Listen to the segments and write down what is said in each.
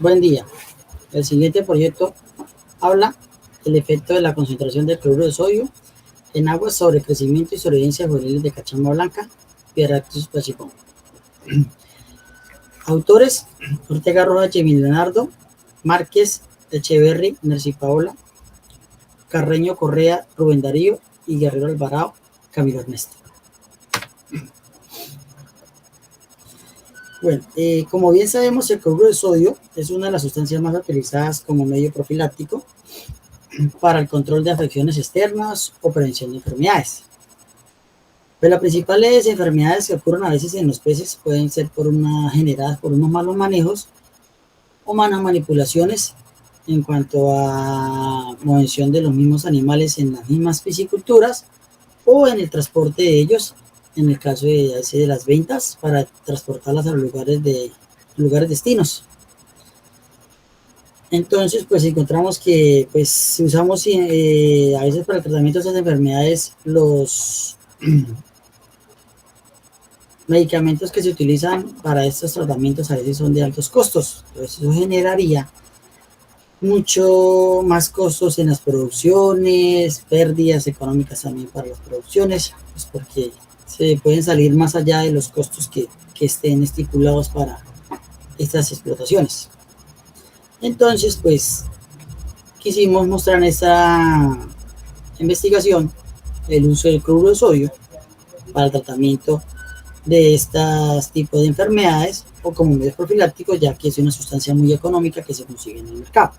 Buen día. El siguiente proyecto habla del efecto de la concentración del cloruro de sodio en aguas sobre crecimiento y sobrevivencia juvenil de cachama blanca, Pieractus passiflora. Autores: Ortega Rojas, Jamie Leonardo, Márquez, Echeverry, Nercy Paola, Carreño Correa, Rubén Darío y Guerrero Alvarado, Camilo Ernesto. Bueno, como bien sabemos, el cloruro de sodio es una de las sustancias más utilizadas como medio profiláctico para el control de afecciones externas o prevención de enfermedades. Pero las principales enfermedades que ocurren a veces en los peces pueden ser generadas por unos malos manejos o malas manipulaciones en cuanto a movilización de los mismos animales en las mismas pisciculturas o en el transporte de ellos, en el caso de las ventas, para transportarlas a los lugares destinos. Entonces, pues encontramos que pues usamos a veces para el tratamiento de estas enfermedades los medicamentos que se utilizan para estos tratamientos a veces son de altos costos. Entonces eso generaría mucho más costos en las producciones, pérdidas económicas también para las producciones, pues porque se pueden salir más allá de los costos que estén estipulados para estas explotaciones. Entonces, pues quisimos mostrar en esta investigación el uso del cloruro de sodio para el tratamiento de estos tipos de enfermedades o como medios profilácticos, ya que es una sustancia muy económica que se consigue en el mercado.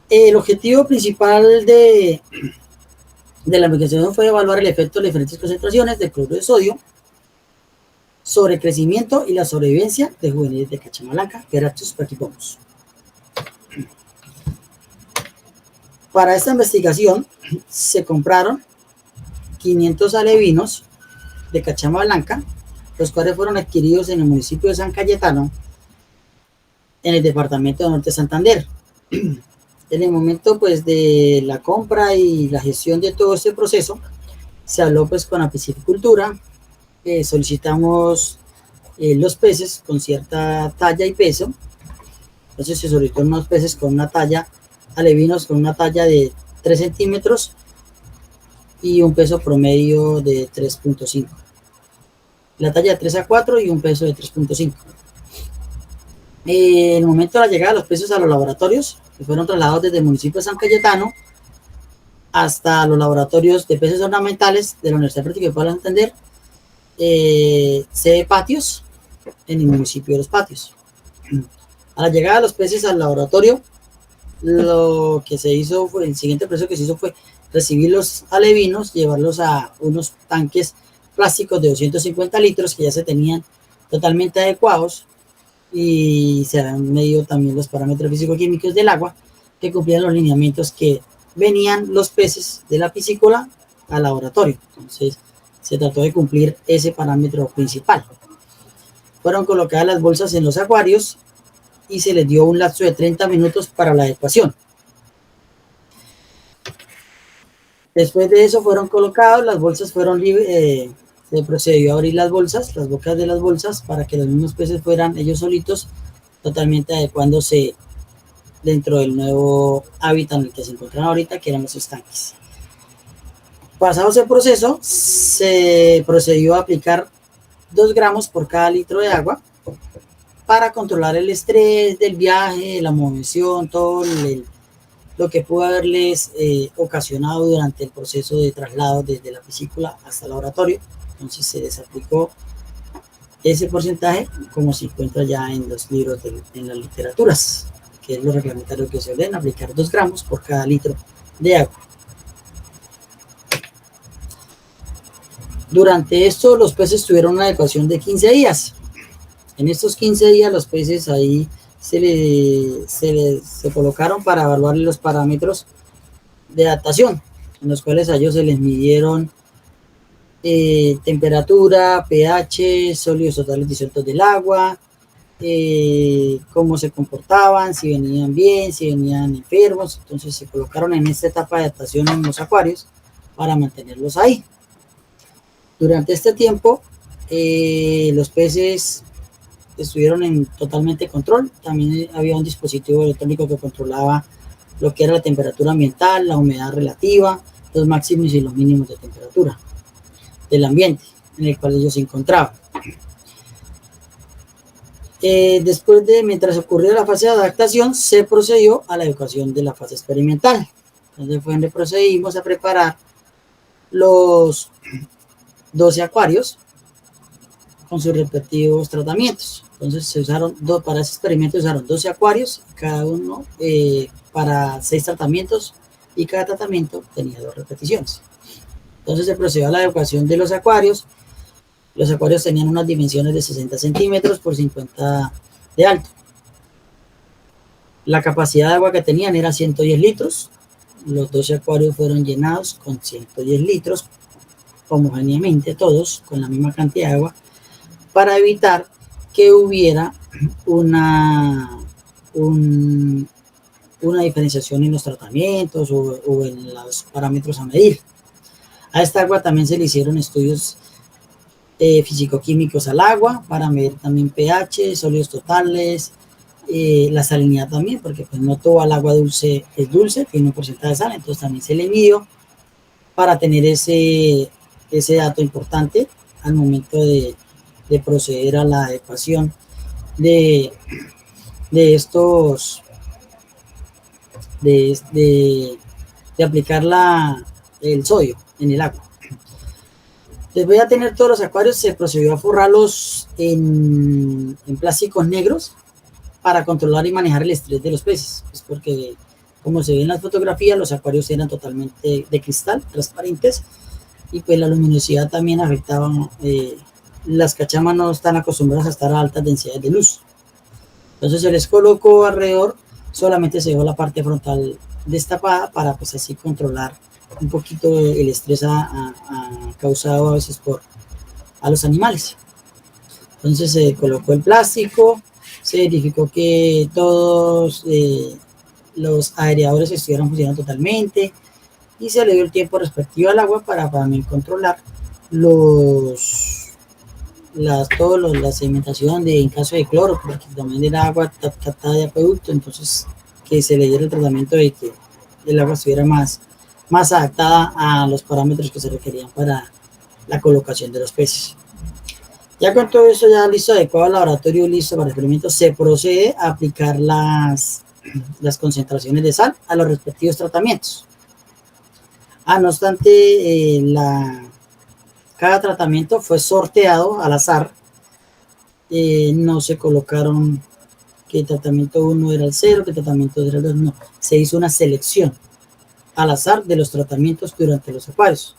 El objetivo principal de la investigación fue evaluar el efecto de las diferentes concentraciones de cloruro de sodio sobre el crecimiento y la sobrevivencia de juveniles de cachama blanca, Pieractus passiflora. Para esta investigación se compraron 500 alevinos de cachama blanca, los cuales fueron adquiridos en el municipio de San Cayetano, en el departamento de Norte de Santander. En el momento pues de la compra y la gestión de todo este proceso, se habló pues con la piscicultura, solicitamos los peces con cierta talla y peso. Entonces se solicitó unos peces con una talla, alevinos con una talla de 3 centímetros y un peso promedio de 3.5. La talla de 3 a 4 y un peso de 3.5. En el momento de la llegada de los peces a los laboratorios, que fueron trasladados desde el municipio de San Cayetano hasta los laboratorios de peces ornamentales de la Universidad Principal de Santander, sede Patios, en el municipio de Los Patios. A la llegada de los peces al laboratorio, lo que se hizo fue, el siguiente proceso que se hizo fue recibir los alevinos, llevarlos a unos tanques plásticos de 250 litros que ya se tenían totalmente adecuados y se han medido también los parámetros físico-químicos del agua que cumplían los lineamientos que venían los peces de la piscícola al laboratorio. Entonces se trató de cumplir ese parámetro principal. Fueron colocadas las bolsas en los acuarios y se les dio un lapso de 30 minutos para la adecuación. Después de eso fueron colocados, las bolsas fueron se procedió a abrir las bolsas, las bocas de las bolsas, para que los mismos peces fueran ellos solitos totalmente adecuándose dentro del nuevo hábitat en el que se encuentran ahorita, que eran los estanques. Pasado ese proceso, se procedió a aplicar 2 gramos por cada litro de agua para controlar el estrés del viaje, la movilización, todo lo que pudo haberles ocasionado durante el proceso de traslado desde la piscícola hasta el laboratorio. Entonces se les aplicó ese porcentaje, como se encuentra ya en los libros en las literaturas, que es lo reglamentario que se deben aplicar 2 gramos por cada litro de agua. Durante esto los peces tuvieron una adecuación de 15 días. En estos 15 días los peces ahí se colocaron para evaluar los parámetros de adaptación, en los cuales a ellos se les midieron temperatura, pH, sólidos totales disueltos del agua, cómo se comportaban, si venían bien, si venían enfermos. Entonces se colocaron en esta etapa de adaptación en los acuarios para mantenerlos ahí. Durante este tiempo los peces estuvieron en totalmente control. También había un dispositivo electrónico que controlaba lo que era la temperatura ambiental, la humedad relativa, los máximos y los mínimos de temperatura del ambiente en el cual ellos se encontraban. Después de, mientras ocurría la fase de adaptación, se procedió a la educación de la fase experimental. Entonces fue donde procedimos a preparar los 12 acuarios con sus respectivos tratamientos. Entonces se usaron para ese experimento se usaron 12 acuarios, cada uno para 6 tratamientos, y cada tratamiento tenía 2 repeticiones. Entonces se procedió a la educación de los acuarios. Los acuarios tenían unas dimensiones de 60 centímetros por 50 de alto. La capacidad de agua que tenían era 110 litros. Los 12 acuarios fueron llenados con 110 litros homogéneamente, todos con la misma cantidad de agua, para evitar que hubiera una diferenciación en los tratamientos o en los parámetros a medir. A esta agua también se le hicieron estudios físico-químicos al agua para medir también pH, sólidos totales, la salinidad también, porque pues no toda el agua dulce es dulce, tiene un porcentaje de sal, entonces también se le midió para tener ese dato importante al momento de proceder a la adecuación de aplicar el sodio en el agua. Después de tener todos los acuarios, se procedió a forrarlos en plásticos negros para controlar y manejar el estrés de los peces. Pues porque, como se ve en las fotografías, los acuarios eran totalmente de cristal, transparentes, y pues la luminosidad también afectaba. Las cachamas no están acostumbradas a estar a altas densidades de luz. Entonces se les colocó alrededor, solamente se dejó la parte frontal destapada para pues así controlar un poquito el estrés causado a veces a los animales. Entonces se colocó el plástico, se verificó que todos los aireadores estuvieran funcionando totalmente, y se le dio el tiempo respectivo al agua para también controlar la sedimentación en caso de cloro, porque también era agua captada de acueducto, entonces que se le diera el tratamiento de que el agua estuviera más adaptada a los parámetros que se requerían para la colocación de los peces. Ya con todo eso ya listo, adecuado al laboratorio, listo para el experimento, se procede a aplicar las concentraciones de sal a los respectivos tratamientos. No obstante, cada tratamiento fue sorteado al azar. No se colocaron que el tratamiento 1 era el 0, que el tratamiento 2 era el 2, no. Se hizo una selección al azar de los tratamientos durante los acuarios.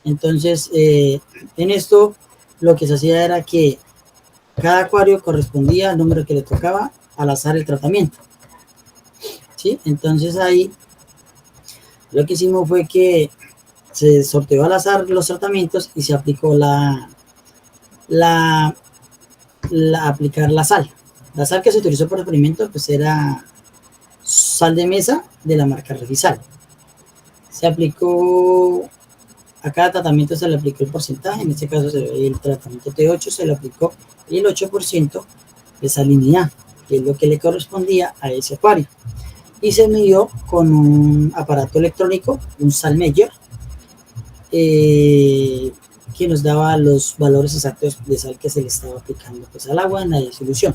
Entonces, en esto lo que se hacía era que cada acuario correspondía al número que le tocaba al azar el tratamiento. ¿Sí? Entonces ahí lo que hicimos fue que se sorteó al azar los tratamientos y se aplicó aplicar la sal. La sal que se utilizó por el experimento pues era sal de mesa de la marca Refisal. Se aplicó a cada tratamiento, se le aplicó el porcentaje, en este caso el tratamiento T8 se le aplicó el 8% de salinidad, que es lo que le correspondía a ese acuario, y se midió con un aparato electrónico, un SalMeyer, que nos daba los valores exactos de sal que se le estaba aplicando pues al agua en la dilución.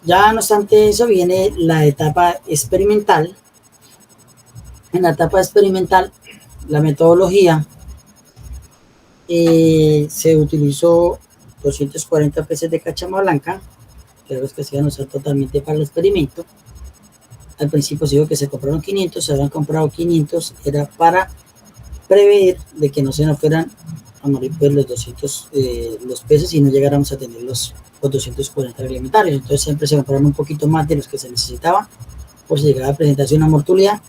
Ya no obstante eso viene la etapa experimental. En la etapa experimental, la metodología se utilizó 240 peces de cachama blanca, que los que se iban a usar totalmente para el experimento. Al principio se dijo que se compraron 500, se habían comprado 500, era para prever de que no se nos fueran a morir pues los peces y no llegáramos a tener los 240 reglamentarios. Entonces siempre se compraron un poquito más de los que se necesitaba, por si llegaba a presentarse una mortalidad,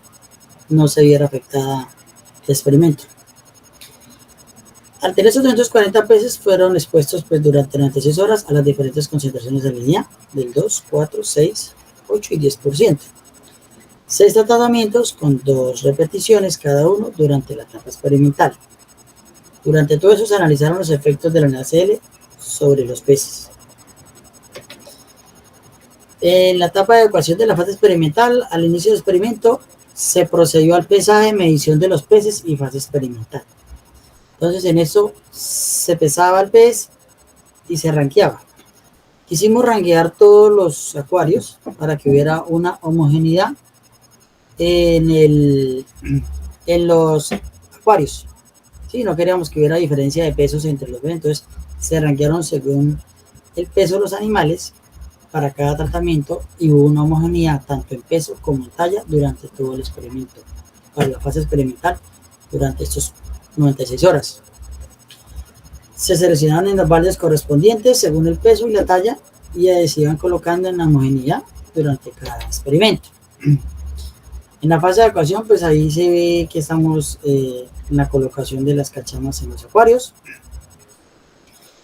no se viera afectada el experimento. Al tener esos 240 peces fueron expuestos pues durante 96 horas a las diferentes concentraciones de línea del 2, 4, 6, 8 y 10%. 6 tratamientos con 2 repeticiones cada uno durante la etapa experimental. Durante todo eso se analizaron los efectos de la NaCl sobre los peces. En la etapa de ecuación de la fase experimental, al inicio del experimento, se procedió al pesaje, medición de los peces y fase experimental. Entonces en eso se pesaba el pez y se ranqueaba. Quisimos ranquear todos los acuarios para que hubiera una homogeneidad en los acuarios. Sí, no queríamos que hubiera diferencia de pesos entre los dos, entonces se ranquearon según el peso de los animales para cada tratamiento y hubo una homogeneidad tanto en peso como en talla durante todo el experimento, para la fase experimental durante estos 96 horas. Se seleccionaron en los baldes correspondientes según el peso y la talla y se iban colocando en la homogeneidad durante cada experimento. En la fase de ecuación, pues ahí se ve que estamos en la colocación de las cachamas en los acuarios.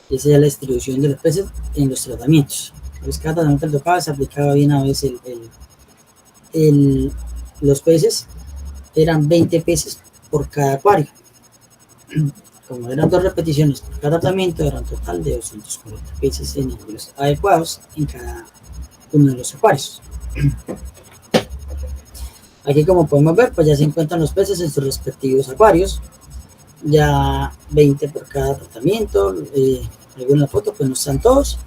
Esa es la distribución de los peces en los tratamientos. Pues cada tratamiento que tocaba se aplicaba bien a veces los peces. Eran 20 peces por cada acuario. Como eran 2 repeticiones por cada tratamiento, era un total de 240 peces en ángulos adecuados en cada uno de los acuarios. Aquí, como podemos ver, pues ya se encuentran los peces en sus respectivos acuarios, ya 20 por cada tratamiento. En la foto pues no están todos,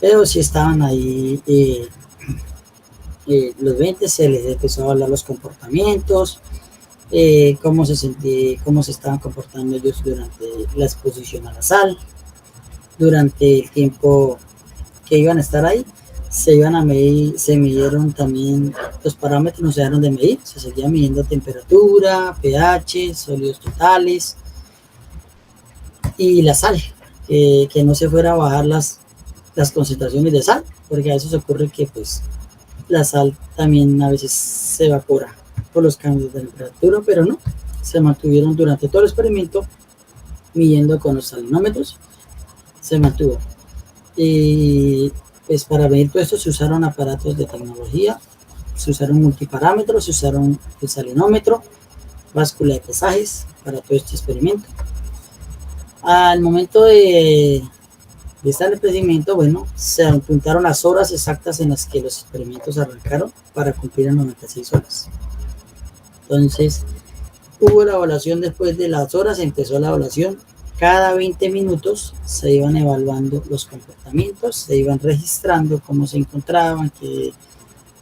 pero sí estaban ahí los 20. Se les empezó a hablar los comportamientos, cómo se estaban comportando ellos durante la exposición a la sal, durante el tiempo que iban a estar ahí. Se iban a medir, se midieron también los parámetros, no se dejaron de medir, se seguía midiendo temperatura, pH, sólidos totales y la sal, que no se fuera a bajar las concentraciones de sal, porque a veces ocurre que pues la sal también a veces se evapora por los cambios de temperatura, pero no, se mantuvieron durante todo el experimento midiendo con los salinómetros, se mantuvo. Y pues para medir todo esto se usaron aparatos de tecnología, se usaron multiparámetros, se usaron el salinómetro, báscula de pesajes para todo este experimento. Al momento de estar en el experimento, bueno, se apuntaron las horas exactas en las que los experimentos arrancaron para cumplir las 96 horas. Entonces, hubo la evaluación después de las horas, empezó la evaluación. Cada 20 minutos se iban evaluando los comportamientos, se iban registrando cómo se encontraban,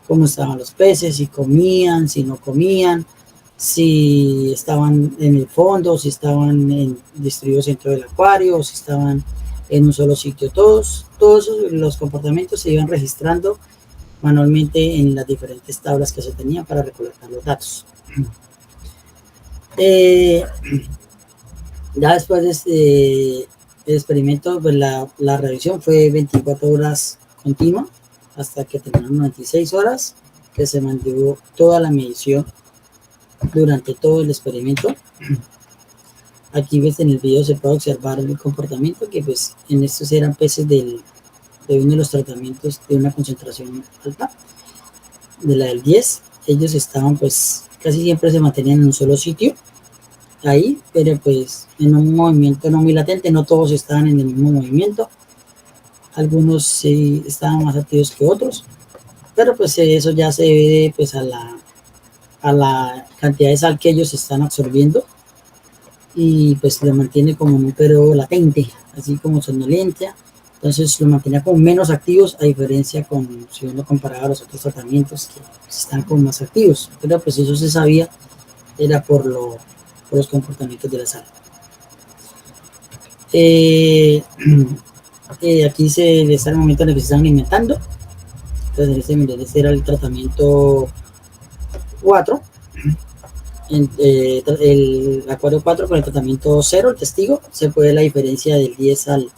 cómo estaban los peces, si comían, si no comían, si estaban en el fondo, si estaban distribuidos dentro del acuario, si estaban en un solo sitio. Todos los comportamientos se iban registrando manualmente en las diferentes tablas que se tenían para recolectar los datos. Ya después de este experimento, pues la revisión fue 24 horas continua hasta que terminaron 96 horas, que se mantuvo toda la medición durante todo el experimento. Aquí ves en el video se puede observar el comportamiento, que pues en estos eran peces de uno de los tratamientos de una concentración alta, de la del 10. Ellos estaban pues casi siempre se mantenían en un solo sitio ahí, pero pues en un movimiento no muy latente, no todos estaban en el mismo movimiento, algunos sí estaban más activos que otros, pero pues eso ya se debe pues a la cantidad de sal que ellos están absorbiendo y pues lo mantiene como en un periodo latente, así como somnolencia. Entonces lo mantenía como menos activos, a diferencia con si uno comparaba a los otros tratamientos que pues, están como más activos, pero pues eso se sabía, era por los comportamientos de la sal. Aquí se está el momento en el que se están alimentando. Entonces este era el tratamiento 4, el acuario 4 con el tratamiento 0, el testigo. Se puede ver la diferencia del 10 al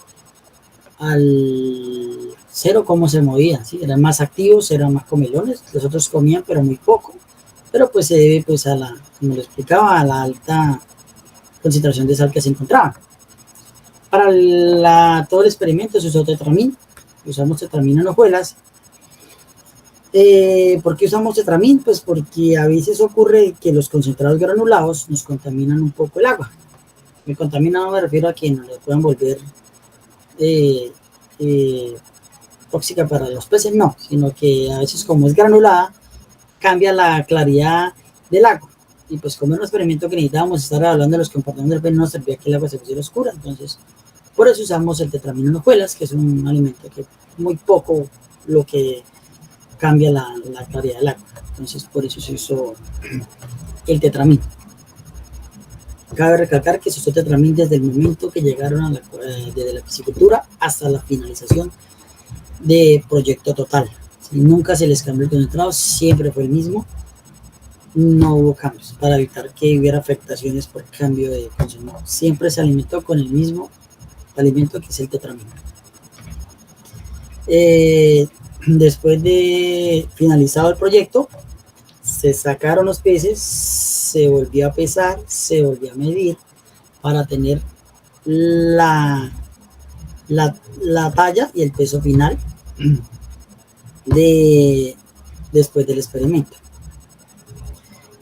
0, cómo se movían, ¿sí? Eran más activos, eran más comelones, los otros comían pero muy poco, pero pues se debe pues como lo explicaba, a la alta concentración de sal que se encontraba. Para todo el experimento se usó tetramín, usamos tetramín en hojuelas. ¿Por qué usamos tetramín? Pues porque a veces ocurre que los concentrados granulados nos contaminan un poco el agua. Me contamina no me refiero a que no le puedan volver eh, eh, tóxica para los peces, no, sino que a veces como es granulada, cambia la claridad del agua. Y pues como era un experimento que necesitábamos estar hablando de los comportamientos del pez, no servía que el agua se pusiera oscura. Entonces, por eso usamos el tetramino en hojuelas, que es un alimento que muy poco lo que cambia la claridad del agua. Entonces, por eso se usó el tetramino. Cabe recalcar que se usó tetramín desde el momento que llegaron a desde la piscicultura hasta la finalización de proyecto total. Nunca se les cambió el concentrado, siempre fue el mismo. No hubo cambios para evitar que hubiera afectaciones por cambio de consumo. Siempre se alimentó con el mismo alimento que es el tetramino. Después de finalizado el proyecto, se sacaron los peces, se volvió a pesar, se volvió a medir para tener la talla y el peso final después del experimento.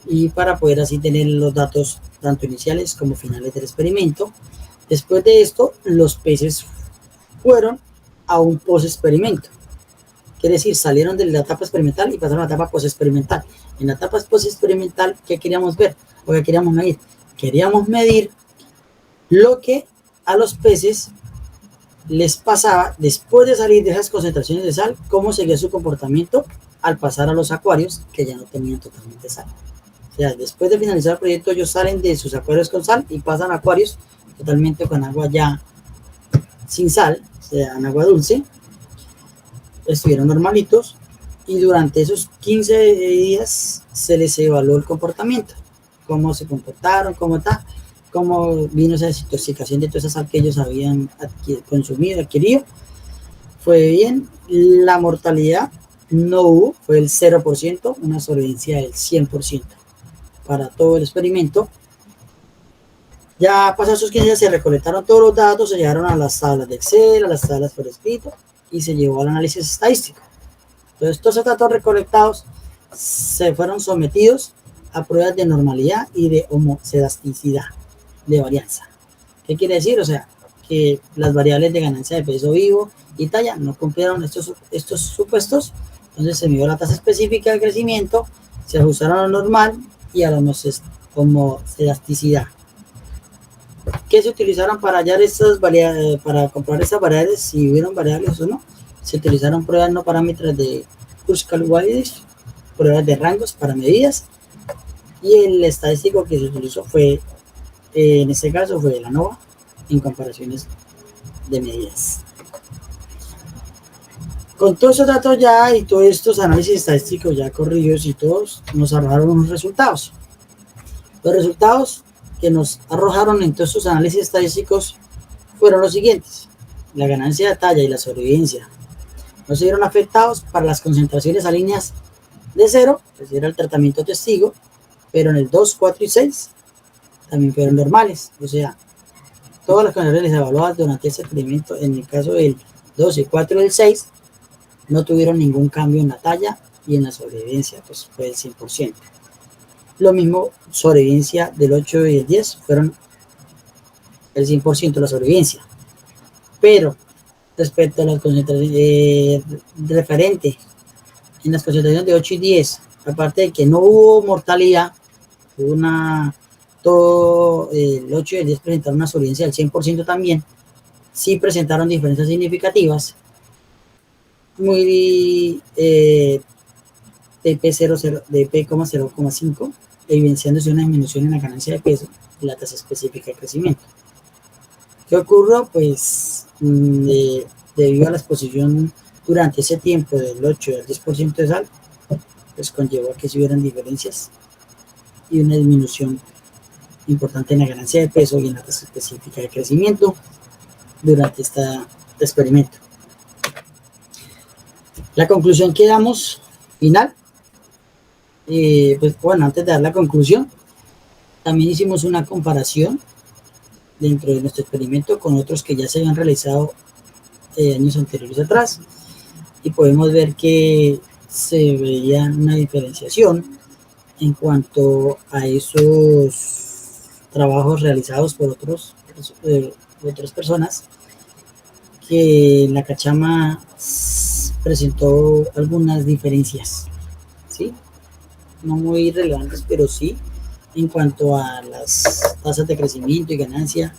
Y para poder así tener los datos tanto iniciales como finales del experimento. Después de esto, los peces fueron a un post-experimento. Quiere decir, salieron de la etapa experimental y pasaron a la etapa post-experimental. En la etapa post-experimental, ¿qué queríamos ver? ¿O qué queríamos medir? Queríamos medir lo que a los peces les pasaba después de salir de esas concentraciones de sal, cómo seguía su comportamiento al pasar a los acuarios que ya no tenían totalmente sal. O sea, después de finalizar el proyecto, ellos salen de sus acuarios con sal y pasan a acuarios totalmente con agua ya sin sal, o sea, en agua dulce. Estuvieron normalitos y durante esos 15 días se les evaluó el comportamiento, cómo se comportaron, cómo vino esa desintoxicación de toda esa sal que ellos habían consumido, adquirido. Fue bien, la mortalidad no hubo, fue el 0%, una sobrevivencia del 100% para todo el experimento. Ya pasados esos 15 días se recolectaron todos los datos, se llevaron a las tablas de Excel, a las tablas por escrito y se llevó al análisis estadístico. Entonces, todos esos datos recolectados se fueron sometidos a pruebas de normalidad y de homocedasticidad, de varianza. ¿Qué quiere decir? O sea, que las variables de ganancia de peso vivo y talla no cumplieron estos supuestos. Entonces, se midió la tasa específica de crecimiento, se ajustaron a lo normal y a la homocedasticidad. ¿Qué se utilizaron para hallar estas variables, para comprobar esas variables, si hubieron variables o no? Se utilizaron pruebas no parámetras de Kruskal-Wallis, pruebas de rangos para medidas, y el estadístico que se utilizó fue, en este caso, fue el ANOVA en comparaciones de medidas. Con todos esos datos ya y todos estos análisis estadísticos ya corridos y todos, nos arrojaron unos resultados. Los resultados que nos arrojaron en todos estos análisis estadísticos fueron los siguientes. La ganancia de talla y la sobrevivencia no se vieron afectados para las concentraciones salíneas de 0, que era el tratamiento testigo, pero en el 2, 4 y 6 también fueron normales. O sea, todas las concentraciones evaluadas durante ese experimento, en el caso del 2, el 4 y el 6, no tuvieron ningún cambio en la talla y en la sobrevivencia, pues fue el 100%. Lo mismo, sobrevivencia del 8 y el 10 fueron el 100% de la sobrevivencia. Pero respecto a las concentraciones referente en las concentraciones de 8 y 10, aparte de que no hubo mortalidad, todo el 8 y el 10 presentaron una sobrevivencia del 100% también, sí presentaron diferencias significativas, muy de P0,5, evidenciándose una disminución en la ganancia de peso y la tasa específica de crecimiento. ¿Qué ocurrió? Pues debido a la exposición durante ese tiempo del 8 al 10% de sal, pues conllevó a que se hubieran diferencias y una disminución importante en la ganancia de peso y en la tasa específica de crecimiento durante este experimento. La conclusión que damos final, pues bueno, antes de dar la conclusión, también hicimos una comparación dentro de nuestro experimento con otros que ya se habían realizado años anteriores atrás, y podemos ver que se veía una diferenciación en cuanto a esos trabajos realizados por otras personas, que la cachama presentó algunas diferencias, ¿sí? No muy relevantes, pero sí en cuanto a las tasas de crecimiento y ganancia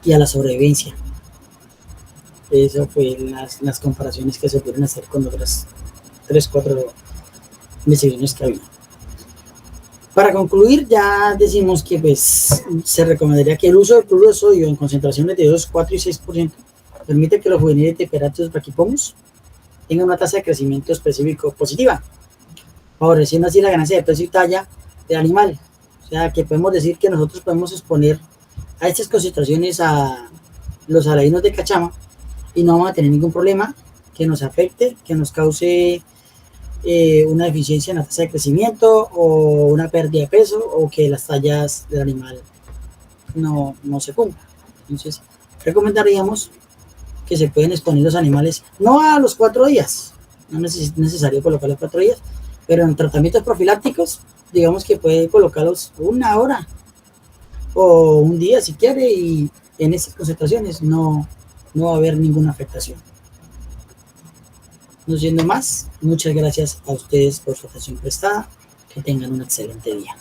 y a la sobrevivencia. Eso fue las comparaciones que se pudieron hacer con otras 3, 4 decisiones que había. Para concluir, ya decimos que pues se recomendaría que el uso de cloruro de sodio en concentraciones de 2, 4 y 6% permite que los juveniles de Peratus brachypomus tengan una tasa de crecimiento específico positiva, favoreciendo así la ganancia de peso y talla del animal. O sea, que podemos decir que nosotros podemos exponer a estas concentraciones a los aladinos de cachama y no vamos a tener ningún problema que nos afecte, que nos cause una deficiencia en la tasa de crecimiento o una pérdida de peso o que las tallas del animal no se cumplan. Entonces, recomendaríamos que se pueden exponer los animales no a los 4 días, no es necesario colocarlos 4 días, pero en tratamientos profilácticos, digamos que puede colocarlos 1 hora o un día si quiere, y en estas concentraciones no va a haber ninguna afectación. No siendo más, muchas gracias a ustedes por su atención prestada. Que tengan un excelente día.